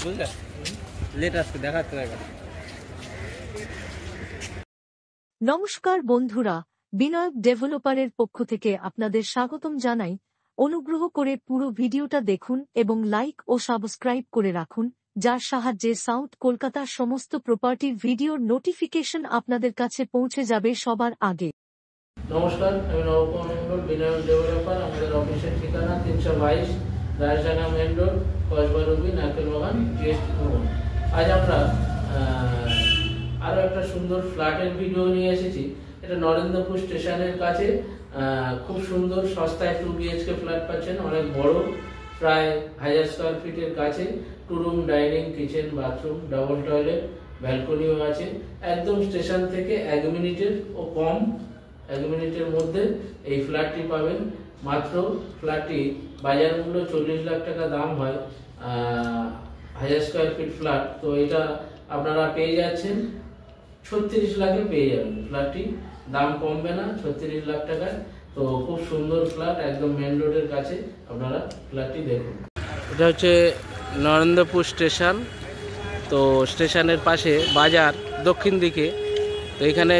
বুঝলে লেট আসতে দেখাচ্ছে দেখা। নমস্কার বন্ধুরা, বিনায়ক ডেভেলপারের পক্ষ থেকে আপনাদের স্বাগতম জানাই। অনুগ্রহ করে পুরো ভিডিওটা দেখুন এবং লাইক ও সাবস্ক্রাইব করে রাখুন, যার সাহায্যে সাউথ কলকাতার সমস্ত প্রপার্টির ভিডিওর নোটিফিকেশন আপনাদের কাছে পৌঁছে যাবে সবার আগে। নমস্কার, আমি নবকুমার মন্ডল, বিনায়ক ডেভেলপার। আমাদের অফিসের ঠিকানা 322 রায়সানা মেন রোড, কসবারুবি, নারকেলবাগান, জিএসটি ভবন। আজ আমরা আরও একটা সুন্দর ফ্ল্যাটের ভিডিও নিয়ে এসেছি। এটা নরেন্দ্রপুর স্টেশনের কাছে খুব সুন্দর সস্তায় 2 BHK ফ্ল্যাট পাচ্ছেন, অনেক বড়, প্রায় 1000 স্কোয়ার ফিটের কাছে। 2 room, dining, kitchen, bathroom, double toilet, ব্যালকনিও আছে। একদম স্টেশন থেকে 1 মিনিটের ও কম, 1 মিনিটের মধ্যে এই ফ্ল্যাটটি পাবেন। মাত্র ফ্ল্যাটটি বাজার মূল্য 40 লাখ টাকা দাম হয়, 1000 স্কোয়ার ফিট ফ্ল্যাট। তো এটা আপনারা পেয়ে যাচ্ছেন 36 লাখে পেয়ে যাবেন। ফ্ল্যাটটি দাম কমবে না, 36 লাখ টাকায়। তো খুব সুন্দর ফ্ল্যাট, একদম মেন রোডের কাছে। আপনারা ফ্ল্যাটটি দেখুন। এটা হচ্ছে নরেন্দ্রপুর স্টেশন। তো স্টেশনের পাশে বাজার দক্ষিণ দিকে। তো এখানে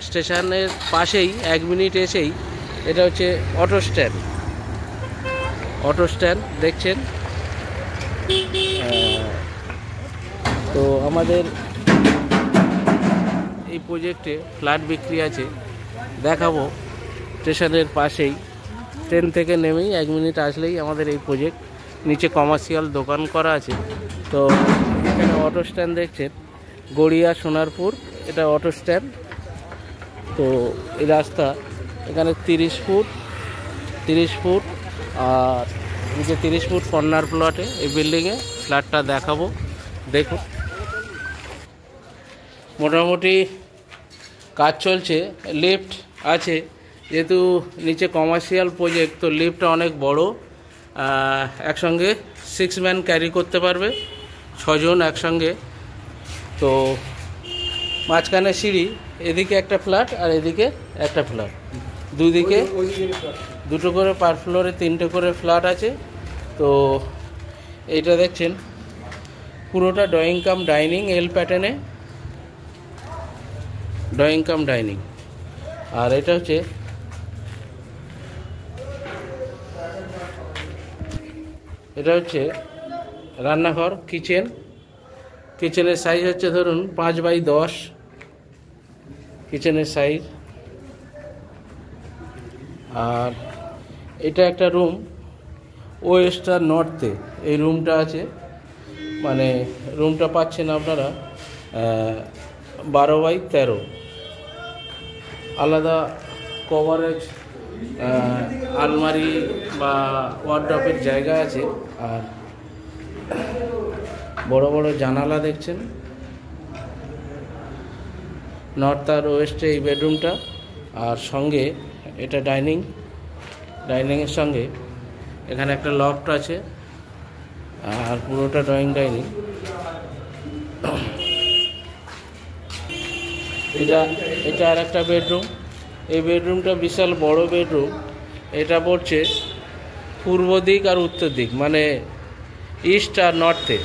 স্টেশনের পাশেই 1 মিনিট এসেই এটা হচ্ছে অটো স্ট্যান্ড। অটো স্ট্যান্ড দেখছেন। তো আমাদের এই প্রজেক্টে ফ্ল্যাট বিক্রি আছে, দেখাবো। স্টেশনের পাশেই, ট্রেন থেকে নেমেই 1 মিনিট আসলেই আমাদের এই প্রজেক্ট। নিচে কমার্শিয়াল দোকান করা আছে। তো এখানে অটো স্ট্যান্ড দেখছেন, গড়িয়া সোনারপুর, এটা অটো স্ট্যান্ড। তো এই রাস্তা এখানে 30 ফুট আর নিচে 30 ফুট কর্নার প্লটে এই বিল্ডিংয়ে ফ্ল্যাটটা দেখাবো, দেখুন। মোটামুটি কাজ চলছে, লিফট আছে, যেহেতু নিচে কমার্শিয়াল প্রজেক্ট। তো লিফটটা অনেক বড়, একসঙ্গে 6 ম্যান ক্যারি করতে পারবে, 6 জন একসঙ্গে। তো মাঝখানে সিঁড়ি, এদিকে একটা ফ্ল্যাট আর এদিকে একটা ফ্ল্যাট, দুদিকে 2টো করে পার ফ্লোরে 3টে করে ফ্ল্যাট আছে। তো এইটা দেখছেন পুরোটা ড্রয়িং কাম ডাইনিং, এল প্যাটার্নে ড্রয়িং কাম ডাইনিং। আর এটা হচ্ছে রান্নাঘর, কিচেনের সাইজ হচ্ছে ধরুন 5x10 কিচেনের সাইজ। আর এটা একটা রুম, ওয়েস্ট আর নর্থে এই রুমটা আছে। মানে রুমটা পাচ্ছেন আপনারা 12x13, আলাদা কভারেজ, আলমারি বা ওয়ার্ড্রপের জায়গা আছে। আর বড় বড় জানালা দেখছেন। নর্থ আর ওয়েস্টে এই বেডরুমটা, আর সঙ্গে এটা ডাইনিংয়ের সঙ্গে এখানে একটা লফট আছে, আর পুরোটা ড্রয়িং ডাইনিং। এটা আর একটা বেডরুম। এই বেডরুমটা বিশাল বড় বেডরুম। এটা পড়ছে পূর্ব দিক আর উত্তর দিক, মানে ইস্ট আর নর্থে,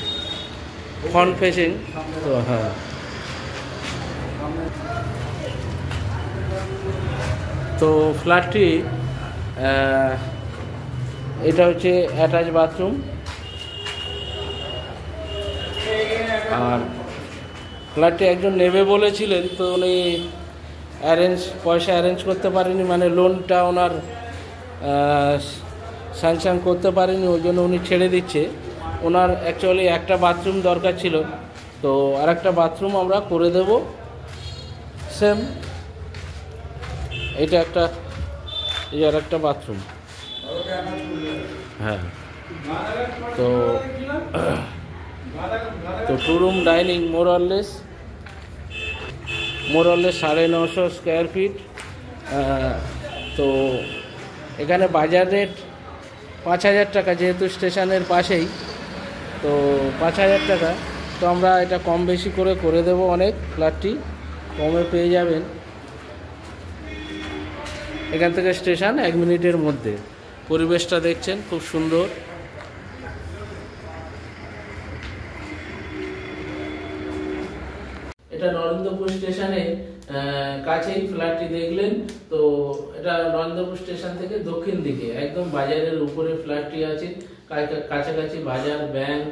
ফ্রন্ট ফেসিং। তো হ্যাঁ, তো ফ্ল্যাটটি এটা হচ্ছে অ্যাটাচ বাথরুম। আর ফ্ল্যাটটি একজন নেবে বলেছিলেন, তো উনি পয়সা অ্যারেঞ্জ করতে পারেনি, মানে লোনটা ওনার স্যাংশন করতে পারেনি, ওই জন্য উনি ছেড়ে দিচ্ছে। ওনার অ্যাকচুয়ালি একটা বাথরুম দরকার ছিল, তো আর একটা বাথরুম আমরা করে দেব সেম। এটা এই আর একটা বাথরুম। হ্যাঁ, তো 2 রুম ডাইনিং, মোরলেস 950 স্কোয়ার ফিট। তো এখানে বাজার রেট 5000 টাকা, যেহেতু স্টেশনের পাশেই, তো 5000 টাকা। তো আমরা এটা কম বেশি করে দেব, অনেক ফ্ল্যাটটি কমে পেয়ে যাবেন। এখান থেকে স্টেশন 1 মিনিটের মধ্যে। পরিবেশটা দেখছেন খুব সুন্দর। এটা নরেন্দ্রপুর স্টেশনে কাছেই ফ্ল্যাটটি দেখলেন। তো এটা নরেন্দ্রপুর স্টেশন থেকে দক্ষিণ দিকে একদম বাজারের উপরে ফ্ল্যাটটি আছে। কাছাকাছি বাজার, ব্যাংক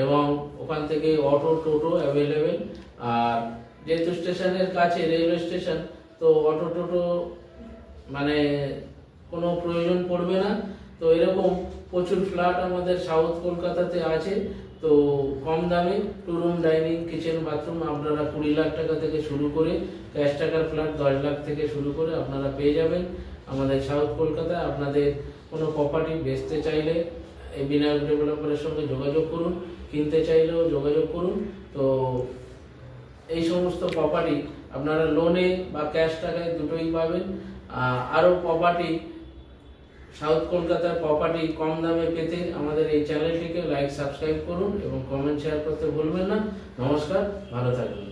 এবং ওখান থেকে অটো টোটো অ্যাভেলেবেল। আর যেহেতু স্টেশনের কাছে রেলওয়ে স্টেশন, তো অটো টোটো মানে কোনো প্রয়োজন পড়বে না। তো এরকম প্রচুর ফ্ল্যাট আমাদের সাউথ কলকাতাতে আছে। তো কম দামে 2 রুম, ডাইনিং, কিচেন, বাথরুম আপনারা 20 লাখ টাকা থেকে শুরু করে, ক্যাশ টাকার ফ্ল্যাট 10 লাখ থেকে শুরু করে আপনারা পেয়ে যাবেন আমাদের সাউথ কলকাতায়। আপনাদের কোনো প্রপার্টি বেচতে চাইলে এই বিনায়ক ডেভেলপারের সঙ্গে যোগাযোগ করুন, কিনতে চাইলেও যোগাযোগ করুন। তো এই সমস্ত প্রপার্টি আপনারা লোনে বা ক্যাশ টাকায় দুটোই পাবেন। আরও প্রপার্টি, সাউথ কলকাতার প্রপার্টি কম দামে পেতে আমাদের এই চ্যানেলটিকে লাইক, সাবস্ক্রাইব করুন এবং কমেন্ট শেয়ার করতে ভুলবেন না। নমস্কার, ভালো থাকবেন।